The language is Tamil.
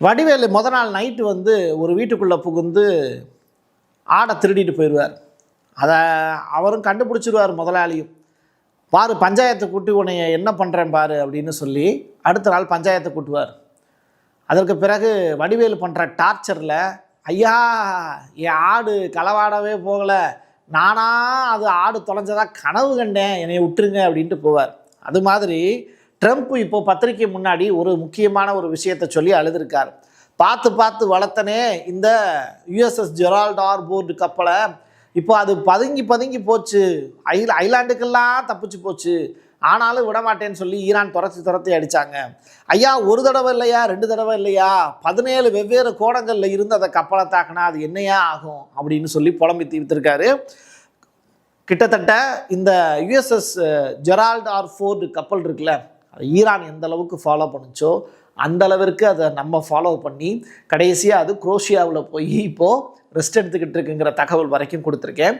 வடிவேலு நாள் நைட்டு ஒரு வீட்டுக்குள்ளே புகுந்து ஆடை திருடிட்டு போயிடுவார். அதை அவரும் கண்டுபிடிச்சிருவார் முதலாளியும். பாரு பஞ்சாயத்தை கூட்டி உன்னைய என்ன பண்ணுறேன் பாரு அப்படின்னு சொல்லி அடுத்த நாள் பஞ்சாயத்தை கூட்டுவார். அதற்கு பிறகு வடிவேலு பண்ணுற டார்ச்சரில், ஐயா என் ஆடு களவாடவே போகலை, நானா அது ஆடு தொலைஞ்சதாக கனவு கண்டேன், என்னை விட்டுருங்க அப்படின்ட்டு போவார். அது மாதிரி ட்ரம்ப் இப்போது பத்திரிக்கை முன்னாடி ஒரு முக்கியமான ஒரு விஷயத்தை சொல்லி அழுதுருக்கார். பார்த்து பார்த்து வளர்த்தனே இந்த யுஎஸ்எஸ் ஜெரால்ட் ஆர் போர்டு கப்பலை, இப்போ அது பதுங்கி போச்சு, ஐலாண்டுக்கெல்லாம் தப்பிச்சு போச்சு, ஆனாலும் விடமாட்டேன்னு சொல்லி ஈரான் துரத்தி அடித்தாங்க. ஐயா ஒரு தடவை இல்லையா 2 தடவை இல்லையா 17 வெவ்வேறு கோணங்களில் இருந்து அதை கப்பலை தாக்கினா அது என்னையா ஆகும் அப்படின்னு சொல்லி புலம்பி தீர்த்திருக்காரு. கிட்டத்தட்ட இந்த யுஎஸ்எஸ் ஜெரால்ட் ஆர் போர்டு கப்பல் இருக்குல்ல, அது ஈரான் எந்த அளவுக்கு ஃபாலோ பண்ணுச்சோ அந்த அளவிற்கு அதை நம்ம ஃபாலோ பண்ணி கடைசியாக அது குரோஷியாவில் போய் இப்போது ரெஸ்ட் எடுத்துக்கிட்டு இருக்குங்கிற தகவல் வரைக்கும் கொடுத்துருக்கேன்.